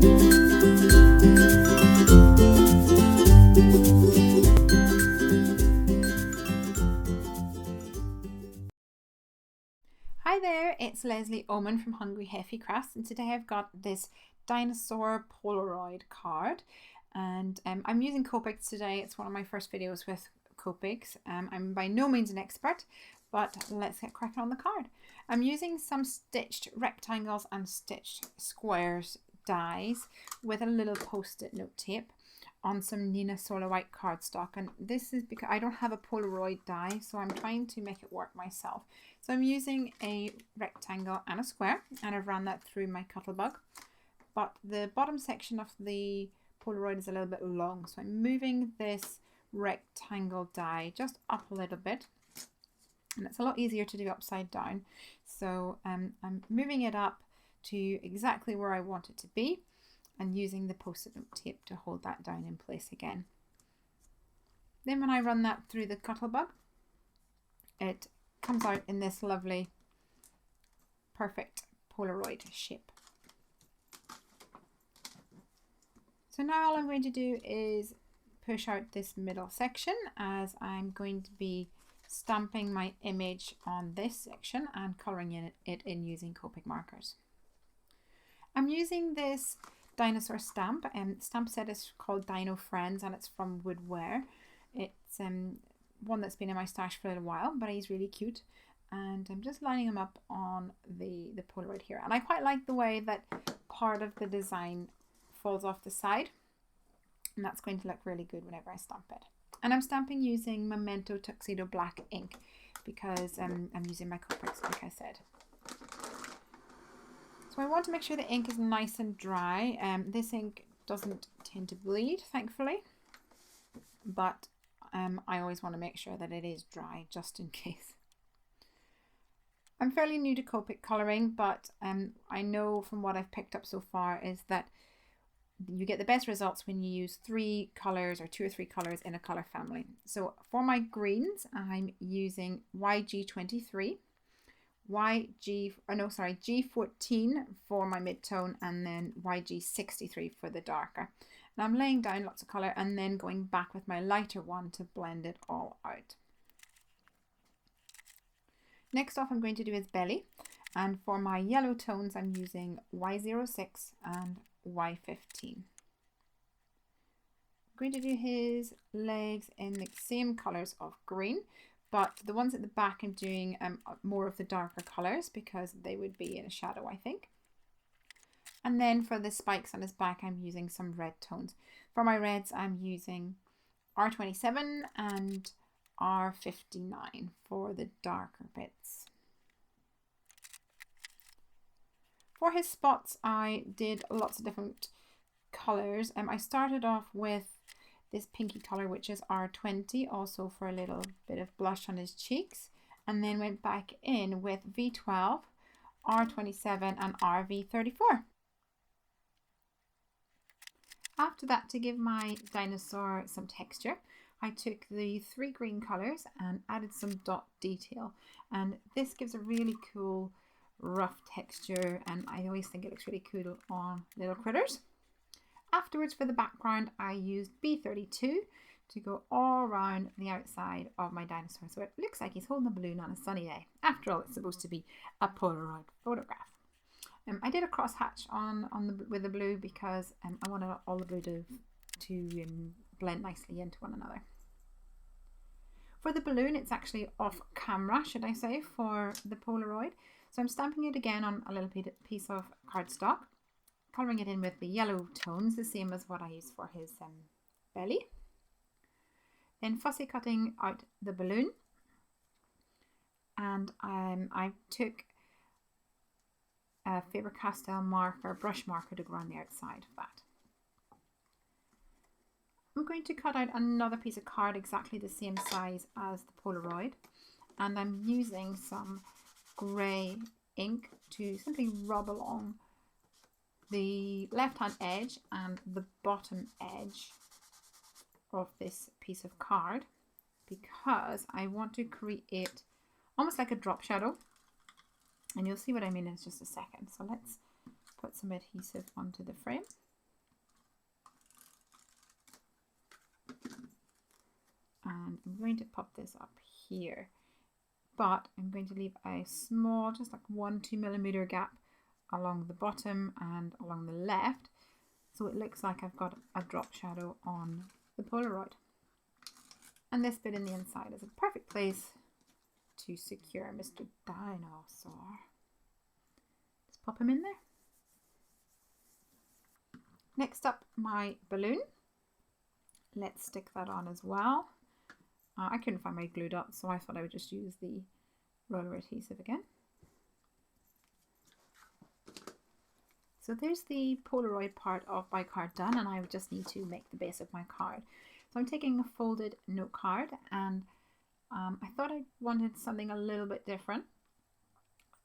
Hi there, it's Leslie Oman from Hungry Heffy Crafts, and today I've got this dinosaur Polaroid card, and I'm using Copic today. It's one of my first videos with Copics. I'm by no means an expert, but let's get cracking on the card. I'm using some stitched rectangles and stitched squares dies with a little post-it note tape on some Nina Solar White cardstock, and this is because I don't have a Polaroid die, so I'm trying to make it work myself. So I'm using a rectangle and a square, and I've run that through my Cuttlebug, but the bottom section of the Polaroid is a little bit long, so I'm moving this rectangle die just up a little bit, and it's a lot easier to do upside down. So I'm moving it up to exactly where I want it to be, and using the post-it note tape to hold that down in place again. Then when I run that through the Cuttlebug, it comes out in this lovely, perfect Polaroid shape. So now all I'm going to do is push out this middle section, as I'm going to be stamping my image on this section and colouring it in using Copic markers. I'm using this dinosaur stamp, and stamp set is called Dino Friends, and it's from Woodware. It's one that's been in my stash for a little while, but he's really cute, and I'm just lining him up on the Polaroid here. And I quite like the way that part of the design falls off the side, and that's going to look really good whenever I stamp it. And I'm stamping using Memento Tuxedo Black ink because I'm using my Copics, like I said. So I want to make sure the ink is nice and dry. This ink doesn't tend to bleed, thankfully, but I always want to make sure that it is dry just in case. I'm fairly new to Copic colouring, but I know from what I've picked up so far is that you get the best results when you use 3 colours or 2 or 3 colours in a colour family. So for my greens, I'm using YG23. G14 for my mid-tone, and then YG63 for the darker. And I'm laying down lots of colour and then going back with my lighter one to blend it all out. Next off I'm going to do his belly, and for my yellow tones I'm using Y06 and Y15. I'm going to do his legs in the same colours of green, but the ones at the back I'm doing more of the darker colours because they would be in a shadow, I think. And then for the spikes on his back I'm using some red tones. For my reds I'm using R27 and R59 for the darker bits. For his spots I did lots of different colours. I started off with this pinky colour, which is R20, also for a little bit of blush on his cheeks, and then went back in with V12, R27 and RV34. After that, to give my dinosaur some texture, I took the 3 green colours and added some dot detail, and this gives a really cool rough texture, and I always think it looks really cool on little critters. Afterwards, for the background, I used B32 to go all around the outside of my dinosaur, so it looks like he's holding a balloon on a sunny day. After all, it's supposed to be a Polaroid photograph. I did a cross hatch with the blue because I wanted all the blue to blend nicely into one another. For the balloon, it's actually off camera, should I say, for the Polaroid. So I'm stamping it again on a little piece of cardstock, colouring it in with the yellow tones, the same as what I used for his belly. Then fussy cutting out the balloon, and I took a Faber-Castell marker, brush marker, to go around the outside of that. I'm going to cut out another piece of card exactly the same size as the Polaroid, and I'm using some grey ink to simply rub along the left hand edge and the bottom edge of this piece of card, because I want to create almost like a drop shadow, and you'll see what I mean in just a second. So let's put some adhesive onto the frame. and I'm going to pop this up here, but I'm going to leave a small, just like 1-2 millimeter gap along the bottom and along the left, so it looks like I've got a drop shadow on the Polaroid. And this bit in the inside is a perfect place to secure Mr. Dinosaur. Just pop him in there. Next up, my balloon. Let's stick that on as well. I couldn't find my glue dots, so I thought I would just use the roller adhesive again. So there's the Polaroid part of my card done, and I would just need to make the base of my card. So I'm taking a folded note card, and I thought I wanted something a little bit different.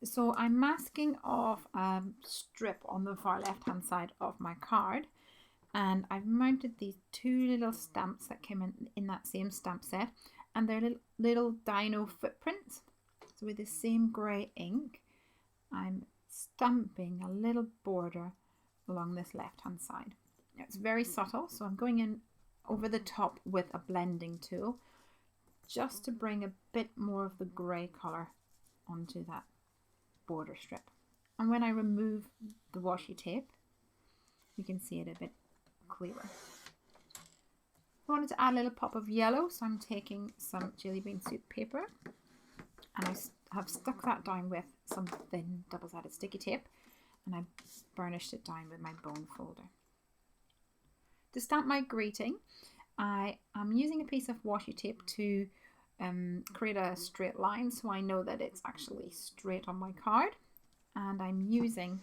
So I'm masking off a strip on the far left hand side of my card, and I've mounted these 2 little stamps that came in that same stamp set, and they're little dino footprints. So with the same grey ink, I'm stamping a little border along this left hand side. Now, it's very subtle, so I'm going in over the top with a blending tool just to bring a bit more of the grey colour onto that border strip. And when I remove the washi tape, you can see it a bit clearer. I wanted to add a little pop of yellow, so I'm taking some jelly bean soup paper, and I have stuck that down with some thin double-sided sticky tape, and I burnished it down with my bone folder. To stamp my greeting, I am using a piece of washi tape to create a straight line, so I know that it's actually straight on my card. And I'm using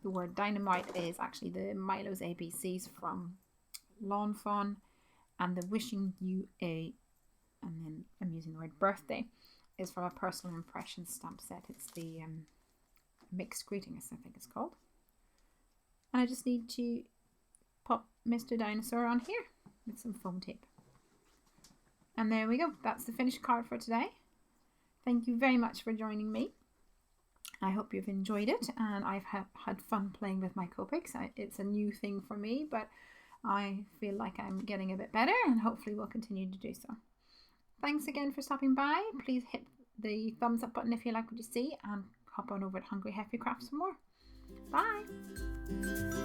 the word dynamite is actually the Milo's ABCs from Lawn Fawn, and the wishing you a, and then I'm using the word birthday, is from a personal impression stamp set. It's the mixed greetings, I think it's called. And I just need to pop Mr. Dinosaur on here with some foam tape. And there we go. That's the finished card for today. Thank you very much for joining me. I hope you've enjoyed it, and I've had fun playing with my Copics. It's a new thing for me, but I feel like I'm getting a bit better, and hopefully will continue to do so. Thanks again for stopping by. Please hit the thumbs up button if you like what you see, and hop on over to Hungry Heffy Crafts for more. Bye!